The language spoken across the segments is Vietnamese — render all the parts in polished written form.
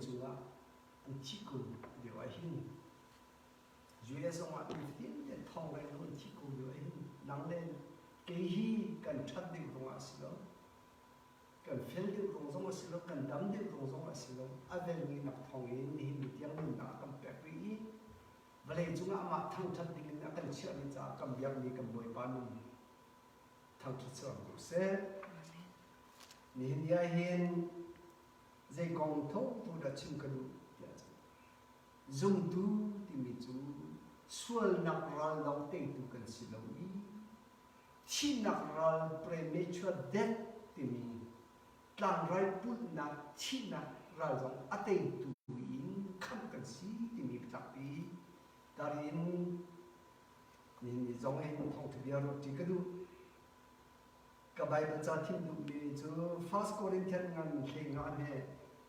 chunga an chi ku de wa hin US on 15 de thong lai no chi ku de wa hin nang len ke hi kan that de rong asilo kan fel de rong asilo kan dam de rong asilo avel ni nak thong in ni mi tiang ni na kam pe ri vale chunga ma thang that ding na kan chia ni cha kam biak ni kam boi pa nu thang chi chang ku se ni nia hin dây gong thâu tu đã chim cái đủ dùng tu thì mình chú xuân nạp ra lâu tây tu cần xí lâu ý chi nạp ra premature death thì mình làm ra bút nạp chi nạp ra dòng à tây tu in không cần xí thì mình tập ý darin mình dòng em không thể biết được thì cái đủ cái bài bản gia thiên đủ mình chú First Corinthians ngàn khi ngàn hè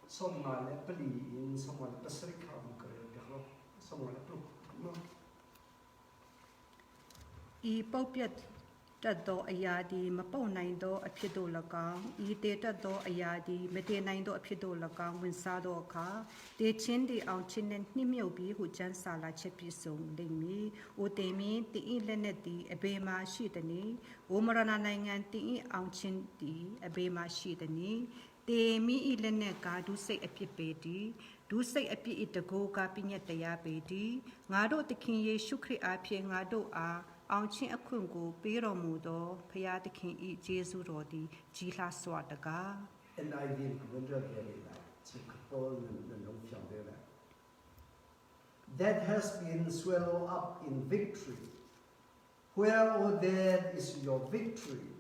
song ma le pali in song ma le pasri kham kare dekho song ma le tu no I pau piat ta do aya di ma pau nai do a phit do la kang I te ta do aya di me te nai do a phit do la kang win sa do kha te chin di aung chin nen hni miau bi hu chan sa la che pi song ding mi o te mi ti I le net di a be ma shi ta ni o marana nai ngan ti I aung chin di a be ma shi ta ni te mi I le net ka du sai a phit pe di du sai a phit I ta go ka pi nyat ta ya pe di nga do te khin Yesu Christ a phit nga do a aung chin a khun ko pe ro mu do phaya te khin I Jesu ro di ji hla swa ta ka and I will wonder very like chi kapol na long fyang de la that has been swallowed up in victory where oh death is your victory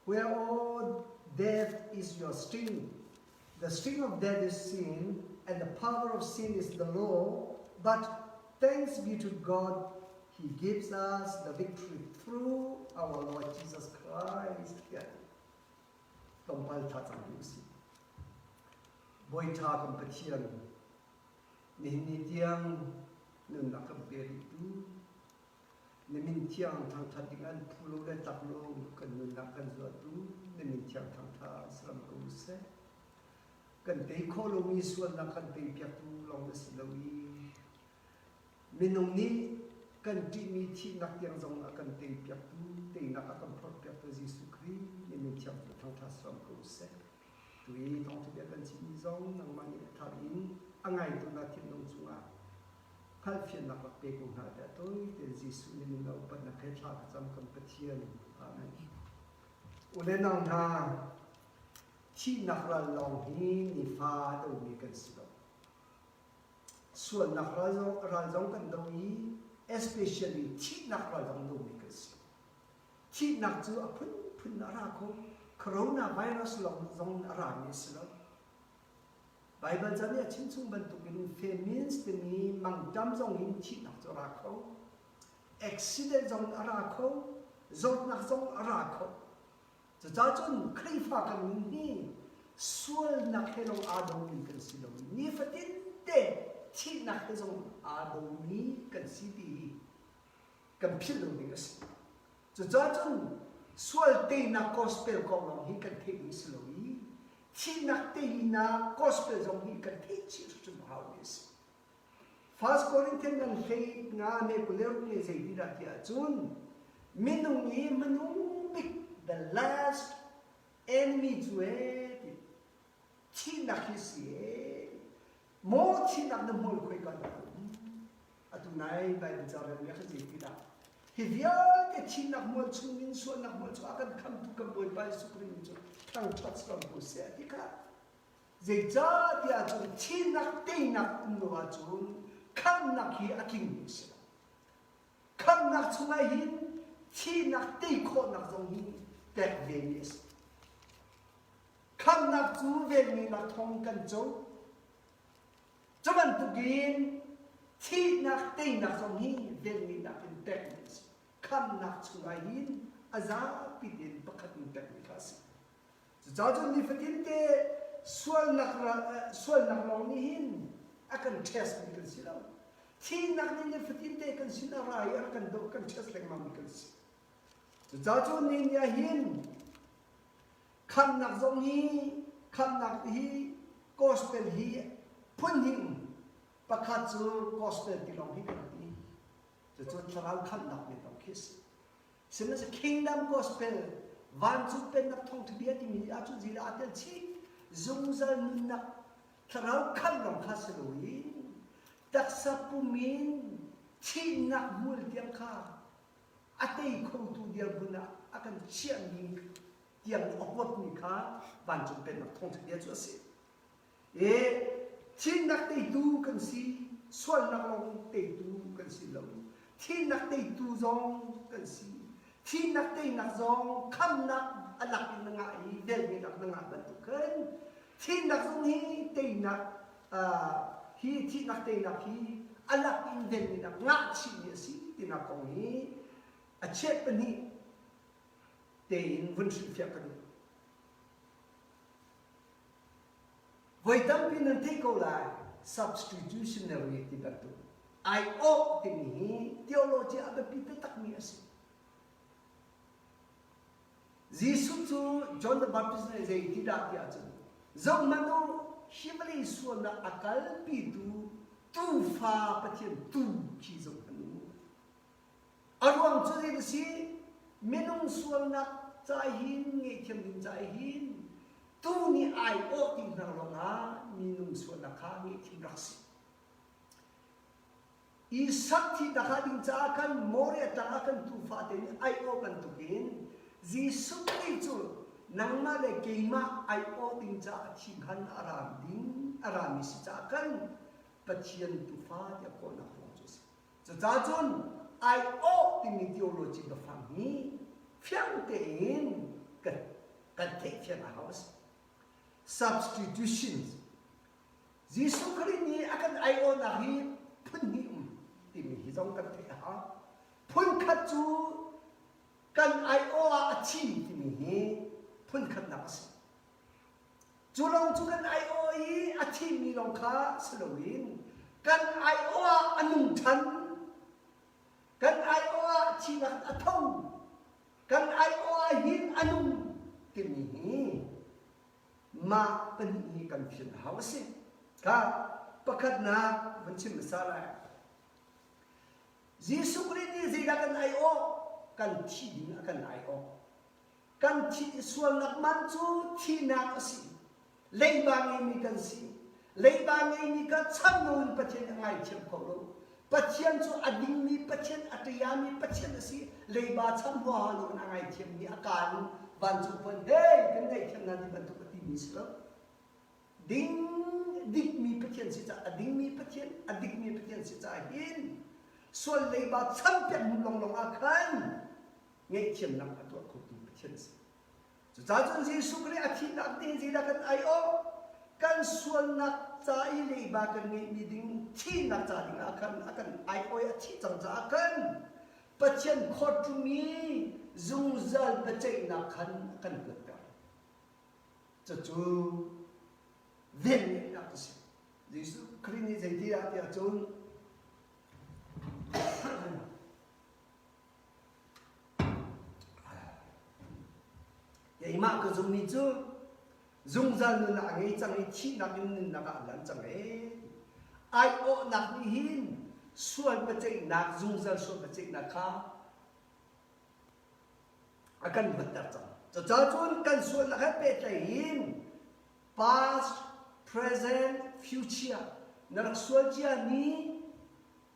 where oh death is your sting the sting of death is sin and the power of sin is the law but thanks be to God He gives us the victory through our Lord Jesus Christ. Tompal tha chang lusi. Boy tha kam pathian. Ni ni tiang nun na kam peri tu. Ni min tiang thang tha dingan phulo le tak lo kan nun na kan zo tu. Ni min tiang thang tha sram ko se. Kan te kholo mi suan na kan te pya tu long si lawi. Minong ni kan ti mi thi nak tiang zong akan te piak tu te nak akan phot piak tu Jesu Christ ni mi tiang tu thang tha sram ko se tui thong tu kan chi mi zong nang mani tha in angai tu na tin dong chunga khal phian nak pe ko na da toi te Jesu ni mi lau pa na khe tha ka cham kan pathian amen ule nang na chi nak ra long hi ni fa do mi kan si do suan nak ra zong kan do yi especially chi nak ra dong do mi ka si chi nak chu a phun ara ko coronavirus long zong ara ni slo bible jani a chin chung ban tu bin famines te mi mang dam zong in chi nak chu ra ko accident zong ara ko zot nak zong ara ko cha cha chun khlei fa kan ni sual nak helong a dong mi kan si lo ni fatin te chi nak te zong a dong mi kan si di kan phil lo ni ka si cha cha chun sual te na gospel ko long hi kan the ni si lo yi chi nak te na gospel zong hi kan the chi chu how is First Corinthians nan hlei nga ne kuler ni sei di da tia chun minung ni manung big the last enemy to it chi nak hi si mo chi nak na mo khoi ka da atu nai bai bi cha re ya kha ji ti da hi vial ke chi nak mo chung min so nak mo cha kan kham tu kam boi bai su kri chu tang chat sam ko se ti ka ze cha dia chu chi nak te nak no wa chu kham nak hi aking ni se kham nak chunga hin chi nak te kho nak zong hin tek ve ni se kham nak chu ve ni na thong kan chu Chaman tugin chi nak te nak zong hi ve ni na in tek ni se kham nak chunga hin aza pidin pakhat ni tek ni ka se cha chu ni fatin te sual nak long ni hin akan test ni kan si lo chi nak ni fatin te kan si na rai akan do kan test leng ma kan si cha chu ni nya hin kham nak zong hi kham nak hi gospel hi phun him pakhat chu gospel ti long hi kan ti chu tharal khan nak ni tong khis sima se kingdom gospel van chu pen nak thong thbia ti mi a chu zira atel chi zungzal nak tharal khan long khasloi taksa pumin chi nak mul tiang kha atei khong tu dia buna akan chiang ni tiang okwat ni kha van chu pen nak thong thbia chu si thiên nặc tây tu cần si xuân nặc long tây tu cần si lâu thiên nặc tây tu dòng cần si thiên nặc tây nặc dòng khăm nặc nặc in ngại đền bị nặc ngại bận tục hơn thiên nặc dòng hi tây nặc hi thiên nặc tây nặc hi nặc in đền bị nặc ngại chỉ nghĩa si thì nặc công hi chết bên hi tây in vân sự phiệt cái với tâm pin nên thấy câu lại substitutionary thì bắt đầu ai ốp thì mi theology ở bên pin tất mi asi Jesus tu John the Baptist này dạy thì đã thì achân giống mà nó himali suan na akal pi tu pha pathian tu khi giống hanu arwang chu dei si menung suan na chai hin nge thiam din chai hin tu ni ai o tin nang longa ni nung suan na kha ni thim raksi i sakthi dakha ding cha kan more ta kan tu fa te ni ai o kan tu kin Jesus ni chu nang ma le ke ma ai o ding cha thi khan aram si cha kan pathian tu fa ya ko na ko chu cha cha chun ai o tin ni theology da fa ni phiang te in kan te phiang a house substitutions Jesus Christ ni akan ayo na hi phun ni ti mi hi jong kan the ha phun khat chu kan ayo a chi ti mi hi phun khat na as chu long chu kan ayo hi a chi mi long kha slowin kan ayo a anung than kan ayo a chi na a thong kan ayo a hin anung ti mi hi ma pen ni kan phiền hao si ka pakhat na van chim sala Jesus Christ ni zida kan ai o kan thi ding kan ai o kan thi sual nak man chu thi na asi lei ba ngai mi kan si lei ba ngai mi ka cham nun pathian ngai chem ko lo pathian chu ading mi pathian atya mi pathian asi lei ba cham wa lo ngai chem ni akan ban chu pon hey kan ngai chem na di ban tu Islam ding dik mi pathian si cha ading mi pathian adik mi pathian si cha hin sol lei ba cham pek mun long long a khan ngai chem nam atwa ko tu pathian si cha chun si sukri a thi nak tin si da kan ai o kan sol nak cha i lei ba kan ngai mi ding thi nak cha ding a khan akan ai o a thi chang cha kan pathian khot tu mi zung zal pachai na khan kan ka cho chú viên ni na to si Jesus Christ ni zai dia dia chun ya ima ko zum ni chu zung zal na ngai chang ni chi na min na ka lan chang ai o nak ni hin sual pa chai nak zung zal so pa chai na kha akan batar chang cha chun kan sual na pe chai hin past present future na sual chia ni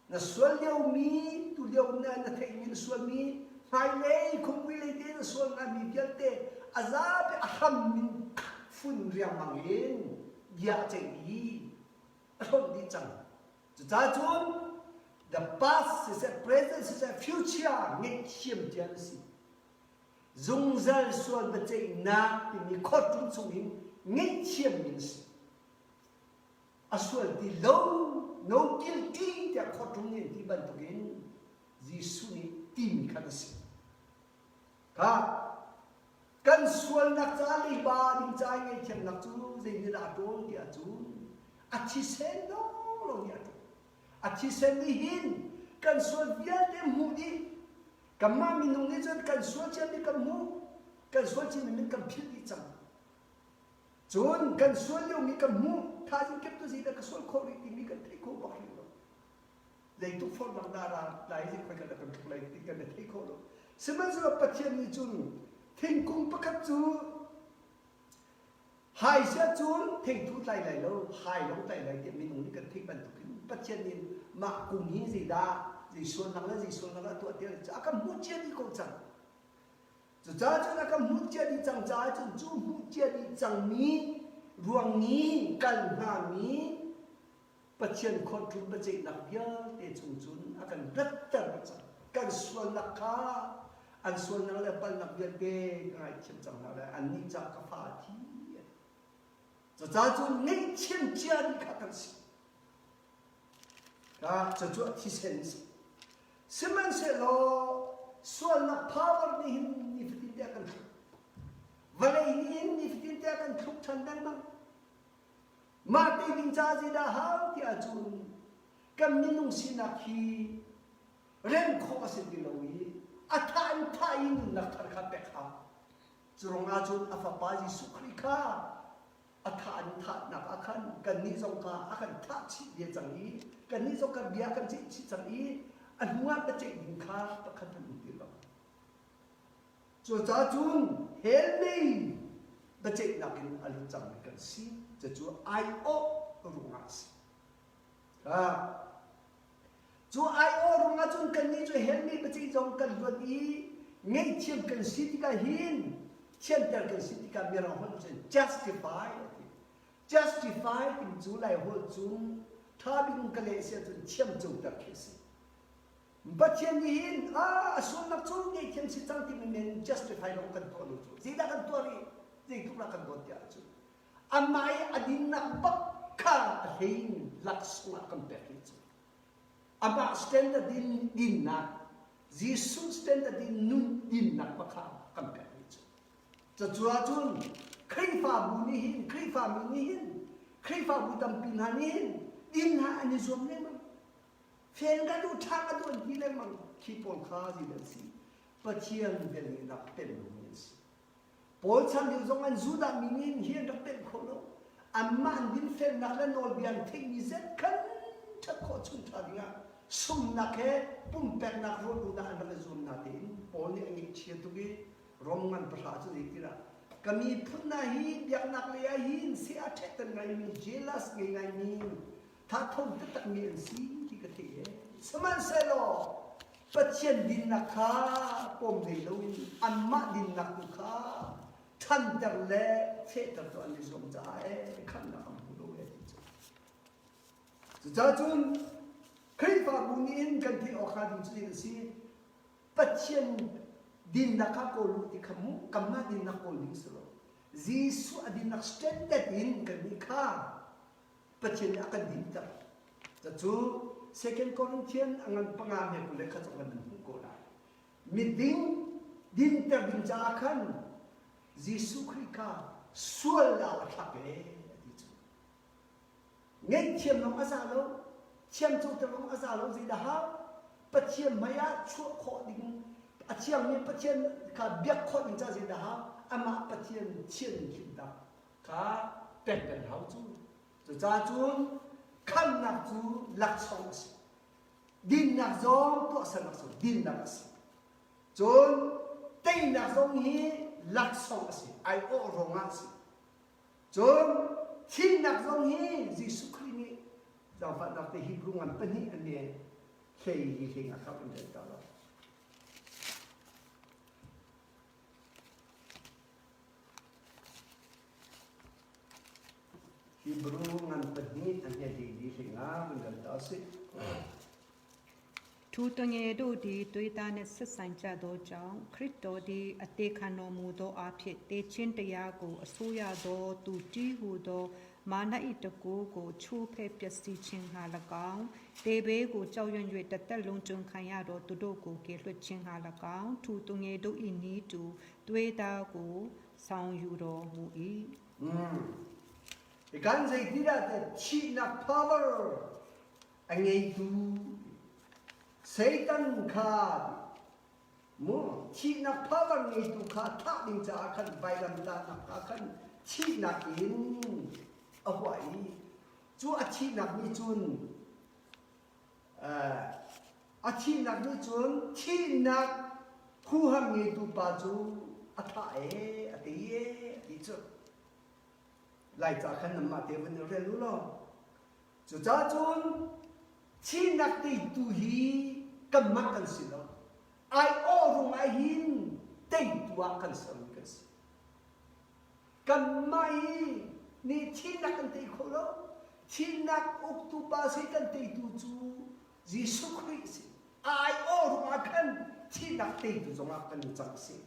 na sual leo mi tu leo na thei ni sual mi phai le khum wi le de na sual na mi pial te azab aham min fun riam mangin ya chai ni ron di chang cha chun the past is a present is a future ngi chim tian si zung zal sual ba chai na ti mi khot tung chung hin ngi chim min si aswal di low no guilty dia khot tung ni ti ban tu gen jisu ni tim khan si ka kan sual nak cha li ba ding chai ngai chem nak chu zai ni da tong dia chu a chi sen no lo ya tu a chi sen ni hin kan sual bia de mu di kamma min nong ni chan kan sual cha ni kam mu kan sual chi min kam phil di chang chun kan sual liu mi kan mu tha jin kep tu zi da ka sual kho ri ti mi kan thei kho bak lo dei tu for bang da ra dai ji khoi ka da kan thuk lai ti kan thei kho lo seman zo pathian ni chun thing kung pakat chu hai sia chun thing tu lai lai lo hai lo tai lai ti mi nu ni kan thei ban tu kin pathian ni ma kung hi zi da zi sual nang la tu ti cha ka mu chen ni ko chang cho cha chu na ka mu chen ni chang cha chun chu mu chen ni chang mi ruang ni kan ha mi pathian khot tu ba chei nak ya te chung chun akan rat tar cha kan sual nak ka an sual nang la pal nak ya te ngai chem chang na la an ni cha ka pha thi cho cha chu nei chen chen ka kan si ka cha chu thi sen seman se lo sual nak power ni hin ni fitin te kan vale hin ni fitin te kan thuk chan dang mang ma te ding cha ji da ha ti a chun kam ni nung sin na khi ren kho se di lo yi a than tha in nak thar kha pe kha churong a chun a fa pa ji su khri kha a than tha nak a khan kan ni zong ka a kan tha chi ye chang yi kan ni zong ka bia kan chi chi chang yi an huwa ba che ding kha pa khan tan ti lo cho cha chun hel nei ba che nak in a lu chang kan si cha chu ai o ru nga si chu ai o ru nga chun kan ni chu hel nei ba che jong kan lu di ngei chem kan si ti ka hin chen ter kan si ti ka mi ra hon chen justify in chu lai ho chun tha bing ka le se chun chem chu ta ke si ba chen ni hin a sun nak chu ngei chem si chang ti men justify lo kan to lu chu zi da kan to ri zi tu ra kan go tia chu amai adin nak bak ka hein lak sma kan pe chu aba standard din na Jesus standard din nun din nak bakha kan pe chu cha chua chun khai fa bu ni hin khai fa mi ni hin khai fa bu tam pin ha ni hin din ha ani zom ne ma fen ga du tha ga du ni le ma ki pon kha ji le si pa chiang de ni nak pen lu ni si pol chan liu zong an zu da mi ni hin dak pen kho lo amma an din fen nak la nol bian thing ni zet kan tha kho chun tha dinga sum nak he pum pek nak ro du na an la zum na tin pol ni ang chi tu gi rom ngan pa sa chu ti ra kami phun na hi biak nak le ya hin si a thek tan ngai mi jealous ngai mi tha thong ta tak mi an si ti ka the ye saman se lo pathian din nak kha pom nei lo amma din nak tu kha than ter le che ter to an som cha e khan na am hu lo e chu cha chun khai fa bu ni in kan thi o kha din chu si pathian din nak kha ko lu ti khamu kam na din nak ko ling so jisu adin nak standard in kan ni kha pathian akan din ta cha chu second Corinthians angan pangam he kule kha chang nan ko la mi ding din ter din cha khan jisu khrika sual la thak e ti chu ngei chem no asa lo chem chu ter no asa lo ji da ha pathian maya chu kho ding a chiang ni pathian ka biak kho ding cha ji da ha ama pathian chen kin da ka pen pen hau chu cha chun khăn nạc chú lạc song asi din nạc zong to sa nạc song din nạc asi chon tei nạc zong hi lạc song asi ai o rong asi chon thin nạc zong hi Jesus Christ ni dau fa dak te Hebrew ngan pani ane khei hi khei ngak ka pen ta lo Hebrew ngan pani ane di singa mengal ta si Thu to nge do di tui ta ne sat san cha do chang Christ do di ate khan no mu do a phit te chin taya ko aso ya do tu ti hu do ma na i ta ko chu phe pyat si chin ha la kaung te be ko chaw yun yue tat tat long chung khan ya do tu do ko ke hlut chin ha la kaung thu to nge do i ni tu tui ta ko saung yu do mu i Ikan zai tidak ada China power angai tu Satan kad mo China power ngai tu kha tha ding cha akan bailam ta nak akan chi nạc in ở vậy chú à chi nạc mi chun à chi nạc mi chun chi nạc khu ham nghề tu ba chú à thải à tí chú lại trả khăn nằm mà tiêu vấn đề luôn lo chú cha chun chi nạc tí tu hi cầm mắt cần xin lo ai ô rung ai hin tây tua cần sớm cần xin cầm mai ni chi nạc cần tây khổ lo chi nạc ốc tu ba sẽ cần tây tu chú Jesus Christ ai ô rung ai cần chi nạc tây tu giống ai cần chẳng xin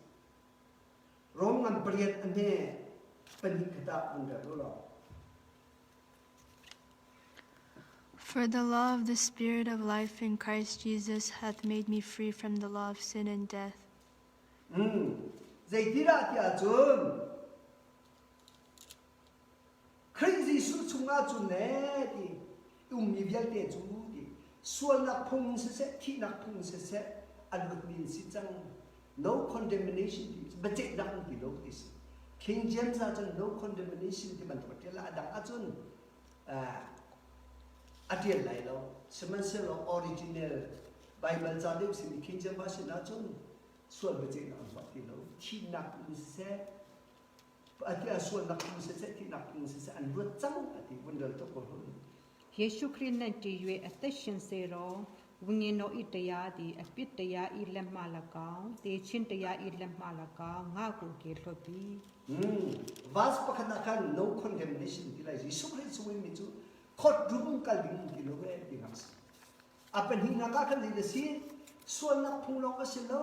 rong ngan beriat ane penikata bunda lo. For the law of the Spirit of life in Christ Jesus hath made me free from the law of sin and death. Zai tira tia chun. Christ Jesus chunga chun ne di mi vial te chu di. Sual nak phung se thi nak phung se alut min si chang no condemnation di. Bache dang di lo dis. King James a chun no condemnation di ban to la dang a chun Adiel lai lo, semen se lo original Bible jadip sini King James version na chun sual bache na ampat di lo thi nak se atia sual nak se thi nak se an ru chang ati bundal to ko Yesu Christ nan ti yue attention se ro wingin no itaya di apit taya ilam malakaw te chin taya ilam malakaw nga ko ke lobi vas pakanakan no condemnation di lai Yesu Christ suwi mi chu khot dum kal ding ki lo ve di ngas apen hinga ka kan di si suan nak phung lo ka se lo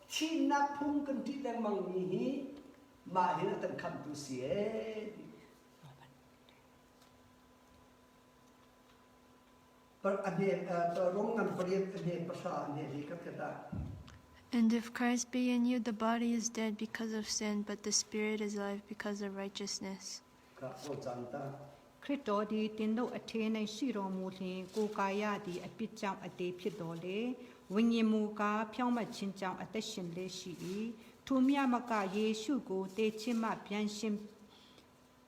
thi nak phung kan ti lang mang ni hi ma hin tan kham tu si e par ane rong ngan pariat ane pasha ane di ka kata. And if Christ be in you, the body is dead because of sin, but the Spirit is alive because of righteousness. Ka o janta Krito di tindo athe nei siro mu thin ko kaya di apit chang ate phit do le wingin mu ka phyaung ma chin chang atat shin le shi yi thu mya ma ka Yesu ko te chin ma pyan shin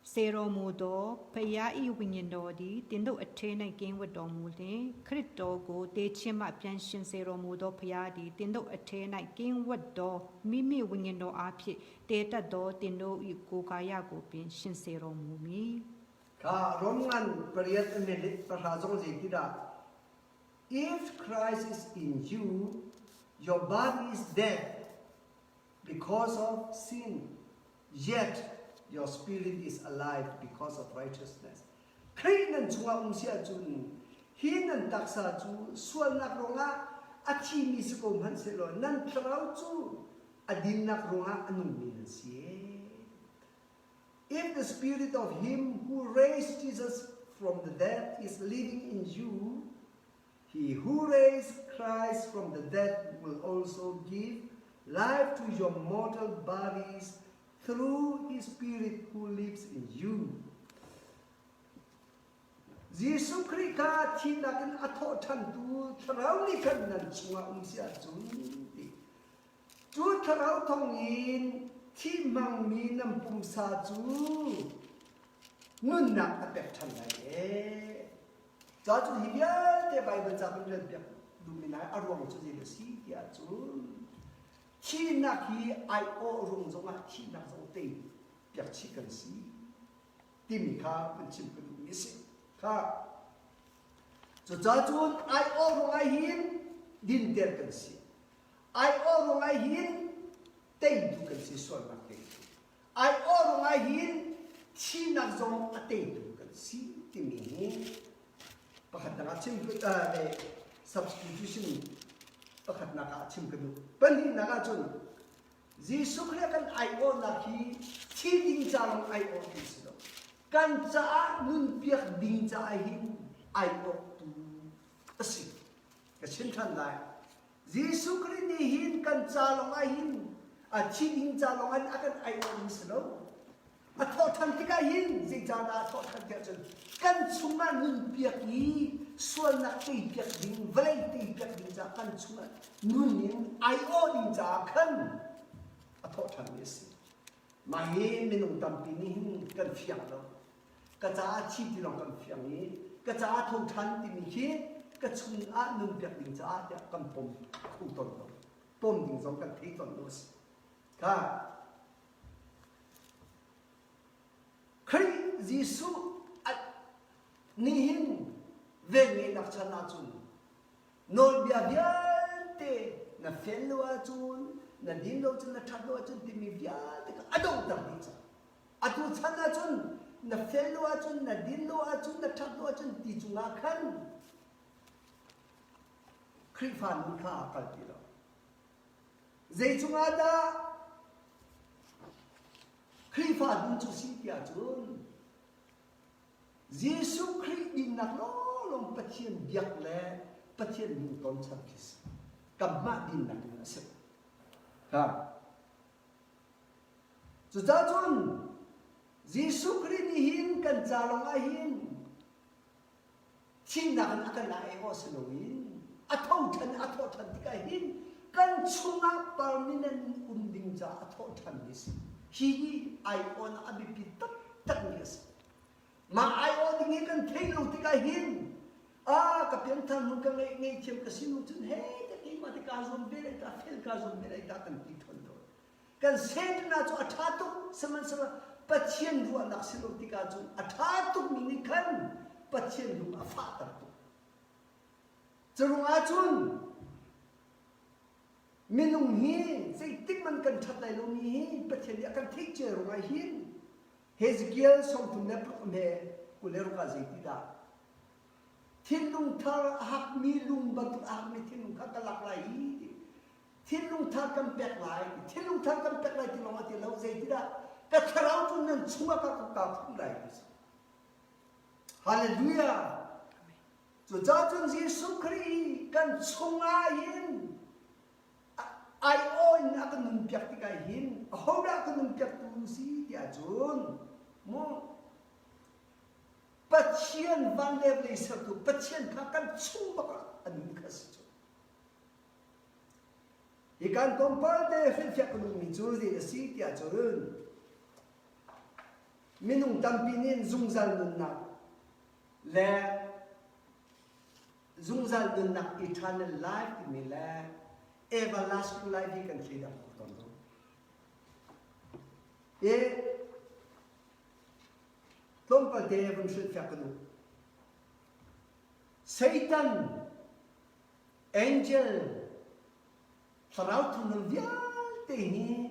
se ro mu do phaya I wingin do di tindo athe nei kin wat do mu le Krito ko te chin ma pyan shin se ro mu do phaya di tindo athe nei kin wat do mi mi wingin do a phit te tat do tindo I ko kaya ko pin shin se ro mu mi ka roman pariat ane pasha jong ji kida if Christ is in you your body is dead because of sin yet your spirit is alive because of righteousness krinan chunga sia chun hinan taksa chu sual nak ronga achi mi ko man se lo nan trau chu adin nak ronga anung min sie. If the spirit of him who raised Jesus from the dead is living in you, he who raised Christ from the dead will also give life to your mortal bodies through his spirit who lives in you. Jesus Christ ka thinakin atho than tu tharau ni kan nan chunga sia chun tu tharau thongin thi mang mi nam pum sa chu nun nak apek than lai cha chu hi ya te Bible cha kun le pek lumina arwang chu ji le si ya chu thi nak hi ai o rung zong a thi nak zong te pek chi kan si ti mi kha kun chim kun mi si kha chu cha chu ai o rung ai hin din der kan si ai o rung ai hin tây tu cần si sual nak tây ai or ngai hin chi nak zong a tây tu cần si ti mi pakhat na chim ku substitution pakhat na ka chim ku pan hi na ka chun Jesus Christ kan ai or na hi chi ding cha long ai or ki si do kan cha nun piak ding cha ai hin ai or tu asi ka chin than lai Jesus Christ ni hin kan cha long ai hin a chi ding cha long an akan ai on slo a tho than ti ka hin ji cha na tho than ti chen kan chunga nun piak ni sual nak ti piak ding vai ti piak ding cha kan chunga nun nin ai o ding cha kan a tho than ni si mà hi mình nung tâm pin hi cần phiền đâu cái giá chi thì lòng cần phiền hi cái giá thâu thán thì mình hi cái chung á nung việc đình giá thì cần bom khu tồn đâu bom đình giống cần thấy tồn đâu cả khi Giêsu ni hin về nghe đặc sản na chun nol bia bia te na fellow chun na din lo chun na that lo chun ti mi bia te ka adong tar ni cha atu chan na chun na fellow chun na din lo chun na that lo chun ti chunga khan khri phan kha kal ti lo zai chunga da khri phan chu si tia chun Giêsu Christ in nạc nó lòng bắt thiên việc lẽ bắt thiên mình tôn chân kis cầm mát in nạc nó sẽ ha cho cha chun Giêsu Christ ni hin kan cha long a hin thiên nạc nó kan lại ho se loin a thâu thân ti ka hin kan chunga permanent unding cha a thâu thân nis hi ai on abi pi tất nis mà ai ở đi nghe cần thấy lâu thì cái hin cái biến thành một cái nghe chiêm cái xin luôn hết cái mà thì cái zoom về đây ta phê cái zoom về đây ta cần đi thuần rồi cần xem na cho thát tục xem bắt chiên đua nạc xin luôn thì cái zoom thát tục mình cần bắt chiên đua phát tập tục cho luôn chun mình nung hi dây tích mình cần thật này luôn hi bắt chiên đi cần thích chơi rồi hin Hezekiel som tum ne pram he kuleru ka zeitida thin lung thar hak mi lung bat hak mi thin lung kha kalak lai thin lung thar kam pek lai thin lung thar kam pek lai ti long ati lo zeitida ka tharau tu nan chunga ka phum lai hallelujah so cha chung Giêsu Christ kan chunga hin ai oi na kan nung pek ti kai hin hoda kan nung pek tu si tia chun mo pathian van le le sa tu pathian kha kan chung ba an khas chu i kan kompal de fel fyak nu mi chu de si tia chun minung tampinin zungzal nun na le zungzal nun na eternal life mi le everlasting life he can lead up to e Tompa devon shit fakanu. Satan, angel, throughout to the he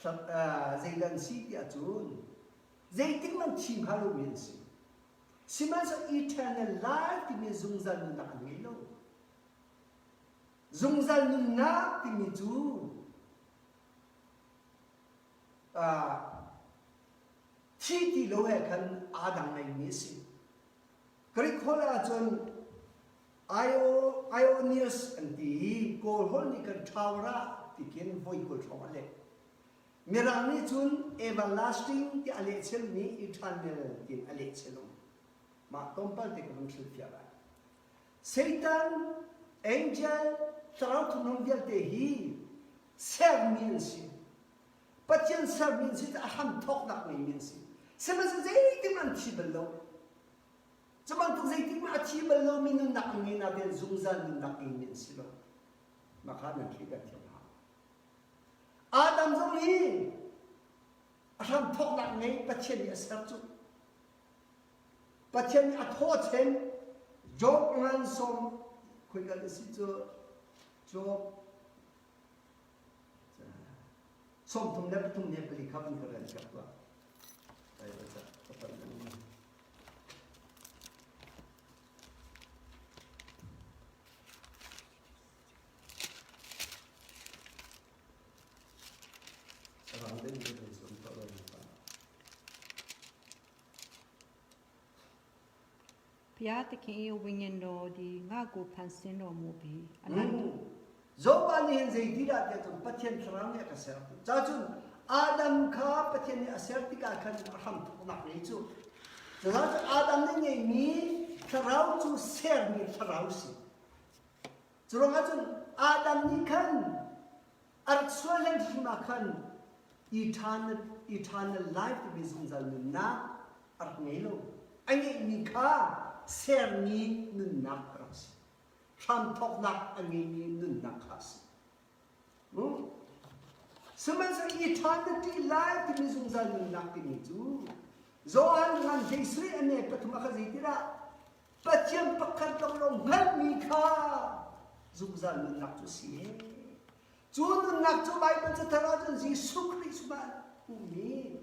Zaydan City at June. They think man chim Halloween. Simas eternal life in Zungzal Nakilo. Zungzal Nak in June. Titi lo kan Adam na missing. Krikola John Ionius and the Kol Holy kan Tawra tikin voy ko chomale. Mirani Jun everlasting ti alechel ni eternal ti alechelo. Ma tompal te kan fiara. Satan angel throughout nonvial te hi serve means Pathian serve means it a ham talk nak means it. Semas zaiting man chibelo. Saman tu zaiting man chibelo minun nak ni na ben zungzan nak means lo. Maka na kita tiang. Adam zong hi. A ham talk nak ni pathian ni serve tu. Pathian ni a thought chen job ngan som koi ga si job som tum ne beli kapan keren kapwa ai baca kapan ini orang lain boleh sontak lagi pak ဘုရားသခင်၏ဝိညာဉ်တော်သည်ငါ့ကိုဖန်ဆင်းတော်မူပြီးအနန္တ Zobani zaidira dia tu patien serangnya kasar. Jajun Adam ka patien ni aser tika kan arham tu nak ni tu. Jadi Adam ni ni serau tu ser ni serau si. Jadi jajun Adam ni kan Arak solen makan eternal life to be zungzal na arak ngelo. Angi ni ka ser ni nun nak ras. Sham tok nak angi ni nun nak has. Semasa eternity life to be zungzal nun nak ni tu. Zoan ngan desri ane patuma khazitira. Patiam pakat long bel ni ka zungzal nun nak tu siye. Jun nak tu Bible tu terajan Yesus Kristus man umi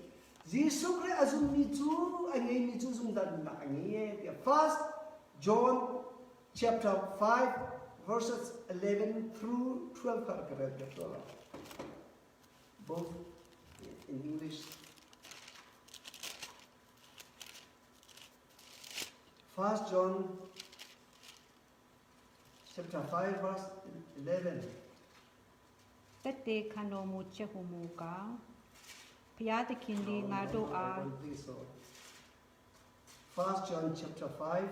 Yesus Kristus azum ni tu angai ni tu zungdan nak angai dia. 1 John chapter 5 verses 11 through 12 kata both in English. 1 John chapter 5 verse 11. တက်တေခန္ဓာမူချက်ဟုမူကားဘုရားသခင်သည်ငါတို့အား 1 John chapter 5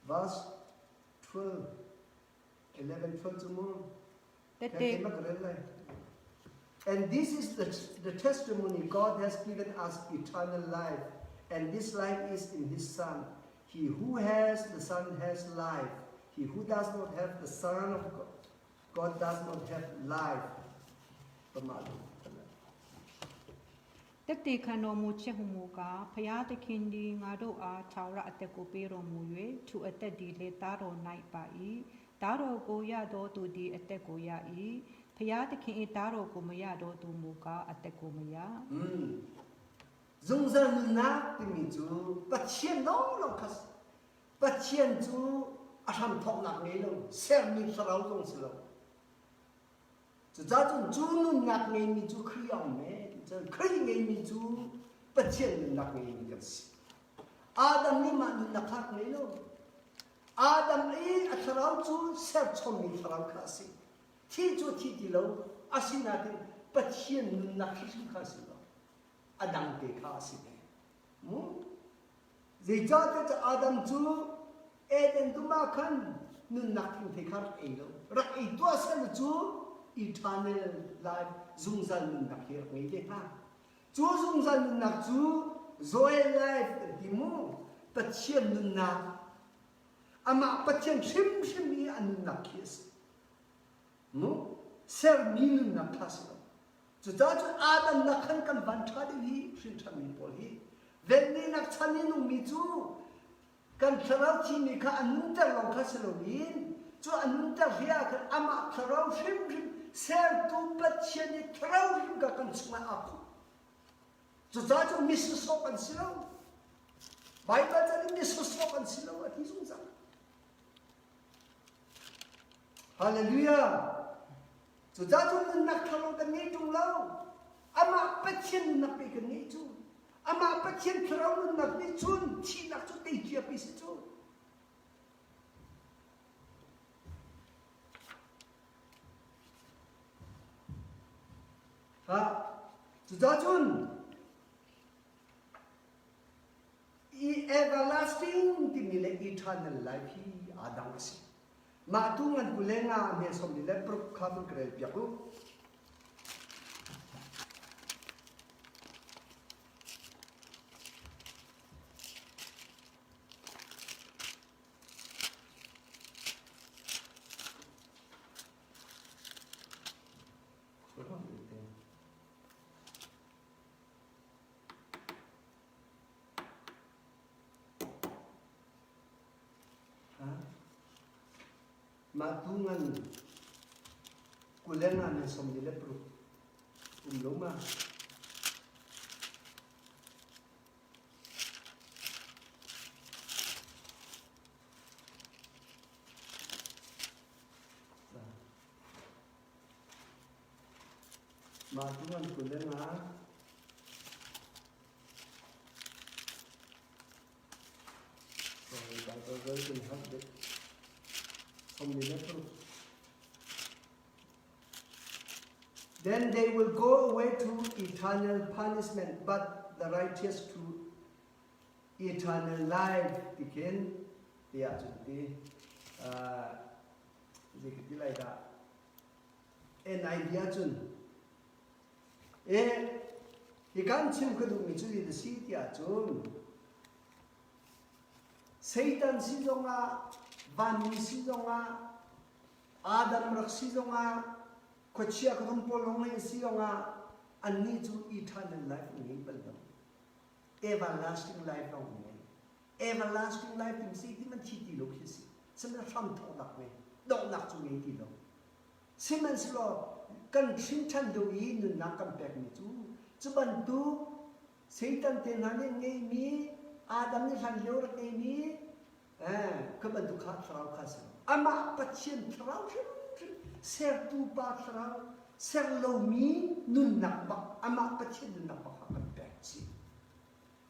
verse 12 11 12 tomorrow တက်တေ and this is the testimony God has given us eternal life and this life is in his son. He who has the Son has life. He who does not have the Son of God does not have life. တက်တေခန္ဓာမူချက်ဟုမူကားဘုရားသခင်သည်ငါတို့အားထာဝရအသက်ကိုပေးတော်မူ၍ထိုအသက်သည်လေသားတော်၌ပါ၏သားတော်ကိုရသောသူသည်အသက်ကိုရ၏ဘုရားသခင်၏သားတော်ကိုမရသောသူမူကားအသက်ကိုမရ Zungzal na timi chu pathian no lo khas pathian chu atham thok nak nei lo ser mi sarau jong silo chu za chu nun nak nei mi chu khriam me chu khri nei mi chu pathian nak nei mi kas Adam ni ma nun nak khak nei lo Adam e atharau chu ser chom mi sarau khasi thi chu thi di lo asina tin pathian nun nak khri khasi Adam ke khasi ne zejate cha Adam chu eden tuma khan nun nak thi khar elo rak I to san chu eternal life zungzal nun nak her ngai de ha chu zungzal nun nak chu zoe life dimu pathian nun nak ama pathian shim mi an nak kis ser mi nun nak khasi so that's Adam nakhan kan banthadi hi shinthamin pol hi venni nak chani nu mi chu kan tharau chi ni kha anunta lo khaselowin chu anunta hia kan ama tharau shim ser tu patchani tharau shim ka kan chuma apu so that's miss so kan silo Bible tani miss so kan silo ati sungsa Hallelujah So that's what nak thalo kan ni tung lao. Ama pathian nak pe kan ni chu. Ama pathian thalo nak ni chun chi nak chu te chia pi si chu. Ha. So that's one. Everlasting timile eternal life hi adang si. Matungan kulenga me som dile prok khabul krel pyaku Matungan kulenga me som dile prok loma Matungan kulenga so Bible version have it Then they will go away to eternal punishment, but the righteous to eternal life. Again, they are to be gì cái này là an idea chun thì can chim cái đồ mình chú ý được xí tiệt chun Satan xí dòng Van xí dòng Adam rak xí dòng có chia cái thông po long lên xí dòng anh need to eternal life in bên đó everlasting life long này everlasting life thì xí thì mình chỉ đi lúc gì xí xem là tham thọ đặc này động đặc chú ý thì đâu xem mình lo cần xin chân đồ ý nên nặng cầm bẹt này chú bạn tu Satan tên hắn nên ngay mi Adam nên hắn liêu được ngay mi các bạn tu khát tháo khát sao ama patient tháo ser tu ba tháo ser lâu mi nun nặng bạc ama patient nun nặng bạc cầm bẹt gì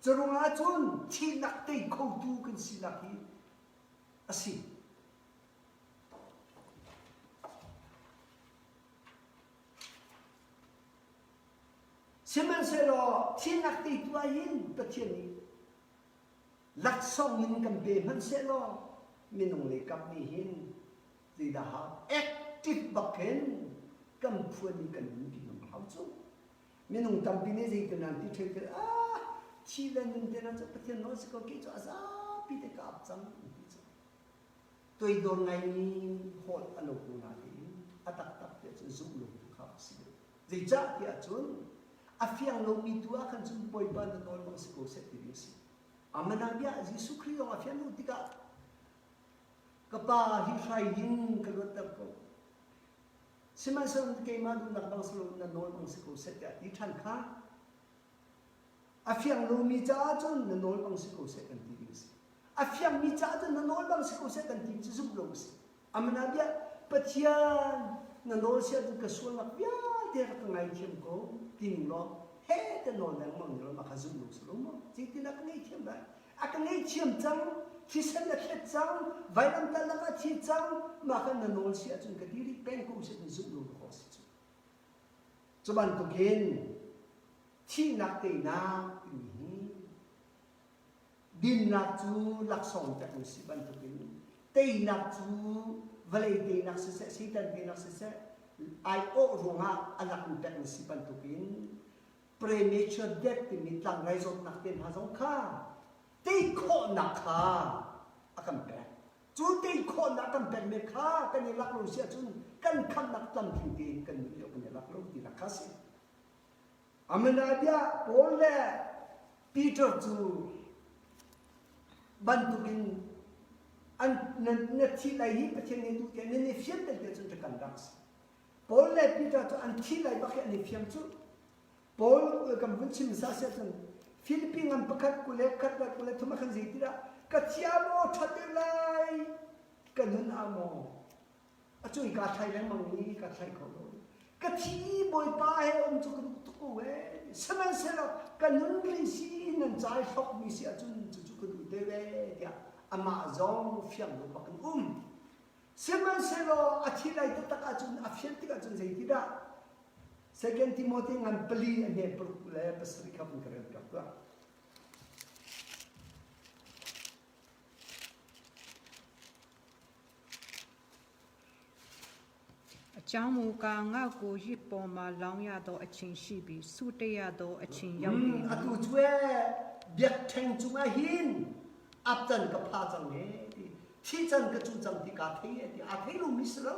cho rồi á chun chi nặng tây khâu tu cần xin nặng hi asi Semen selo tinak ti tuayin patiani laksong min kampe man selo minung le kap ni hin di da ha active baken kam phuani kan ni nom hau chu minung tam pine ji kan ti thek chi len min tena cha patian no se ko ki cha sa pi te kap cham toi don ngai ni hol alo ku na ni atak tak te chu zu lu khap si ji cha ti a chun afiang lo mi tua kan chun boy ban da nol bang siko set ti si amana bia Jesu Christ afiang lo tika kapa hi sai yin ka lo ta ko siman son ke ma du na bang slo na nol bang siko set ya ti than kha afiang lo mi cha chun na nol bang siko set kan ti si afiang mi cha chun na nol bang siko set kan ti zu lo si amana bia patian na nol sia du ka sual mak bia te ka ngai chem ko tin lo he te no lang mong lo ma khazum lo so mo ti tin ak ngai chem ba ak ngai chem chang chi sen la khet chang vai lam ta la chi chang ma kan na nol sia chun ka ti ri pen ko se zum lo ko si chu cho ban to gen chi nak te na ni din nak chu lak song ta si ban to gen te nak chu vale te nak se se tan te nak se ai o ronga anak ni pen si pan tukin premature death ni tlang ngai zot nak ten ha zong kha te kho nak kha akam pe chu te kho nak kam pe me kha kan ni lak lo sia chun kan kham nak tam thi te kan ni lo kan lak lo ti nak kha si amana dia pole Peter chu ban tukin an na thi lai hi pathen ni tu ke ni fiam te chun te kan dak Paul le Peter to anti lai bakhe ni fiam chu Paul kam bun chim sa se chun Philippine am pakat kule kat ba kule thuma khan zitira ka chiamo thate lai ka nun amo achui ka thai lang mang ni ka thai ko ka thi boy pa he om chu ku ku we saman se lo ka nun ri si nan chai thok mi si achun chu chu ku de we ya ama zong fiam lo bakan Seman selo athilai ta tak achun afshen tik achun zeitida Second Timothy ngan peli ane perkule pasri kapun keren kapwa Chang mu ka nga ko yi po ma long ya do a chin shi bi su te ya do a chin yau bi atu chwe biak theng chunga hin aptan ka pha chang ne thi chan ka chu chang ti ka thei ti a thei lu mi sro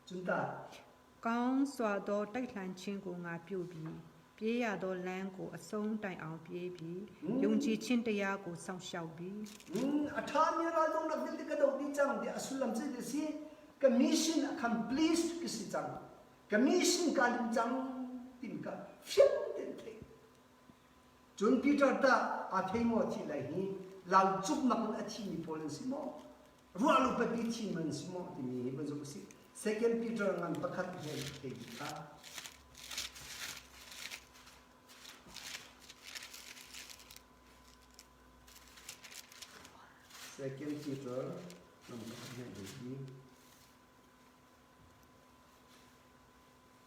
chunta Kong swa do tai lan chin ko nga pyu bi pie ya do lan ko a song tai aung pie bi yong ji chin te ya ko saung xiao bi athan ya ra dong nak dil ka do ti chang ti asulam se de si ka mission accomplished ki si chang ka mission ka lim chang tin ka fiam den thei chun Peter ta a thei mo chi lai hi lau chup na kun achi ni polen si mo rualu pa ti chi man si mo ti ni ba zo si Second Peter ngan pakhat he te ka Second Peter ngan pakhat he te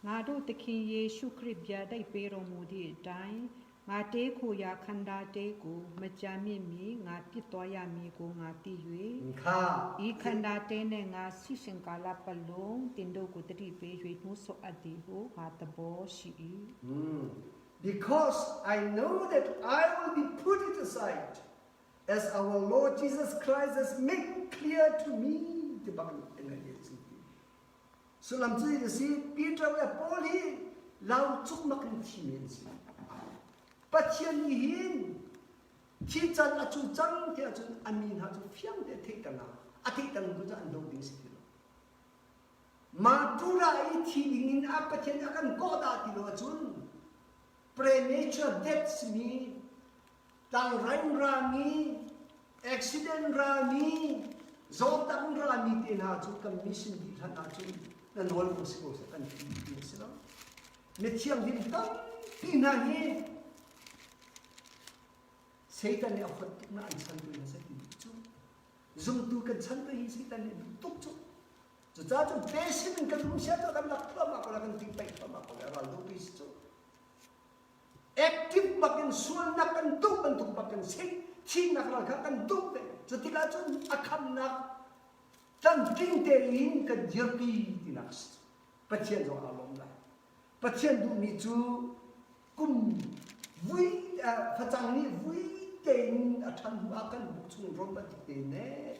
nga do te khin Yesu Christ bia dai pe ro mu di dai ngā te ko ya khanda te ko majami mi ngā pitoya mi ko ngā ti yue Kha. I khanda te ne ngā sishinkala palong tindo ko tari pe yue no so adi ho ngā tabo shi Because I know that I will be put it aside, as our Lord Jesus Christ has made clear to me. So làm gì thì si Peter và Paul hi lao chúc mắc cái chi miền si. Bắt chân hin chi chân ở chỗ trăng thì ở chỗ amin ha chỗ phiang để thấy tận nào, thấy tận cũng cho anh đâu đi si. Mà tu ra ý thì in apa chân akan có đã thì lo chun. Premature deaths mi, tang rain ra mi, accident ra mi, zon tang ra mi tiền ha chỗ cầm mission đi thằng nào chỗ nên nói một số sẽ cần tìm sẽ đó. Nên chiang đi tâm tin là gì? Satan này phật nó anh san tôi nó sẽ tìm chút. Dùng tu cần san tôi Satan này tốt chút. Rồi ra trong thế sinh mình cần muốn xét cho cần lập mà còn là cần tìm bậy mà còn là lâu bị chút. Active bagian suan nak kentuk bentuk bagian sing chin nak lakukan kentuk deh. Setelah itu akan nak tenting terin ke jerpi dinas. Pasien so alom lah. Pasien tu micu kum vui facang ni vui ten akan akan bucung rombat tene.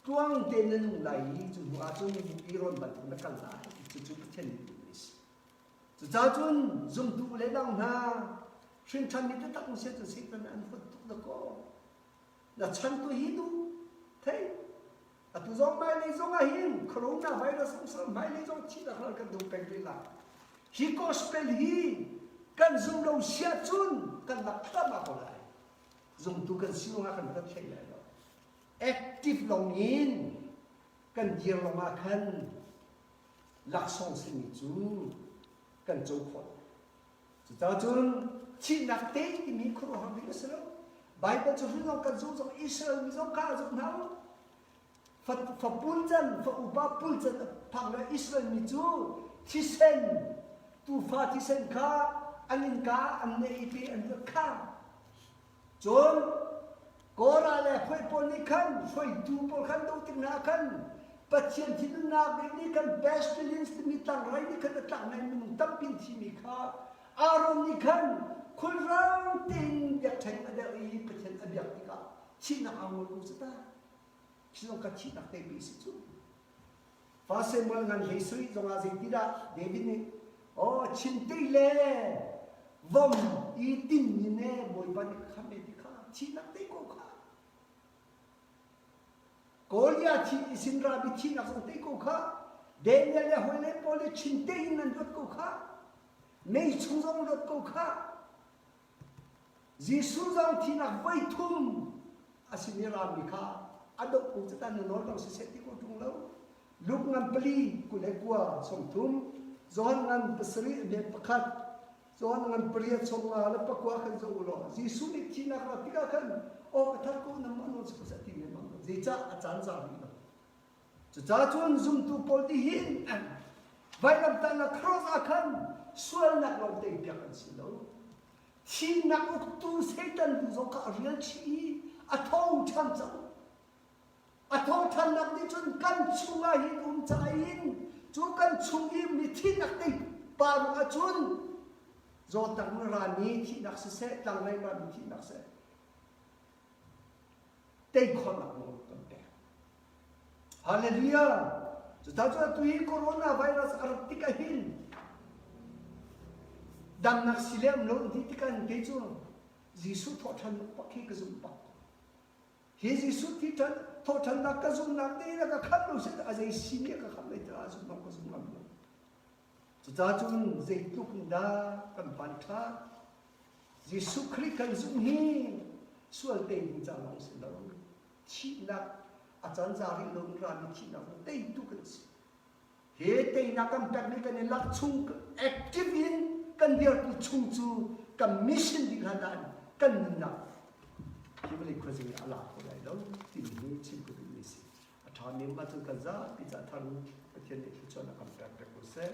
Tuang tenen lai tu asun iron bantu nak kalah. Cucu pasien ni. Za chun zum tu le dang na shin chan ni ta tak se tu se tan an phut tu ko la chan tu hi tu thei a tu zong mai le zong a hin corona virus sam mai le zong chi da khal kan du pek la hi gospel hi kan zum lo sia chun kan la ta ma ko lai zum tu kan siu nga kan ta thei lai lo active long in kan dir lo ma khan lak song sin chu cần châu khổ, cho chun chi nạp tế thì mình không học được cái đó, bài bản cho chúng nó cần dùng trong Israel mình dùng cả dùng nào, Phật bùn chân, Phật upa bùn chân, phẳng là Israel mình chú, thi sen, tu pha thi sen cả, anh này bị anh được cả, chun, có ra là phải bồi ni khăn, phải tu bồi khăn đâu tiếng na khăn. Pasienที่นั่นนาเบนี่กัน best feelings ที่มีต่างไรนี่กันต่างในมันตั้งเป็นที่มีค่าอารมณ์นี่กันคนเราติงอยากใช้อะไรpasien อยากที่กันชี้นักเอาเงินรู้สึกได้ชี้ต้องการชี้นักเตะบีสิจุฟ้าเสมอเงินเฮสุยจงอาศัยที่ได้เดวิดนี่โอ้ชินตีเล่วอมอีตินนี่เนี่ยบอยบันข้ามเมติค่าชี้นักเตะกูค่าKolia chi sinra bi chi nak song te ko kha Daniel le hole pole chin te in nan dot ko kha mei chung zong dot ko kha Jisu zong thi nak vai thum asinira mi kha adok ko tan no lo se se ti ko tung lo luk ngam pli ku le kwa som thum zon ngam pasri be pakhat zon ngam priya som la la pakwa khan zo lo Jisu ni thi nak ra ti ka khan o ka thar ko nam no se sa ti me Dì cha a chan cha mi lo. Cha chun zum tu pol ti hin an. Vai lam ta na cross a khan sual nak lo te pya kan si lo. Chi nak uk tu Satan du zo ka real chi a thong chan cha. A thong chan nak ni chun kan chunga hin cha hin. Chu kan chung hi mi thi nak te pa ru a chun. Zo tang ra ni thi nak se tang lai ra mi thi nak se. Tay con lạc một tuần đẹp. Hallelujah. Chúng ta cho tùy coronavirus artik ahin. Dam nak silem lo di tikan kejo. Jisu thọ than pak khi ka zum pak. He Jisu ti than thọ than nak ka zum nak de ka khat lo se a jai sini ka khat lai ta zum nak ka zum nam. Chúng ta chun zai tu da kan pan tha. Jisu Christ kan zum hi. Sual te ni cha long se lo. Chi nak acan zari long rani chi nak tei tu kan si he tei nak kan pek ni kan lak chung active in kan dia tu chung chu kan mission di hadan kan na ki beli ko si ala ko dai lo ti ni chi ko ni si atha ni ma chu kan za ti cha than pathian ni chu na kan pek ko se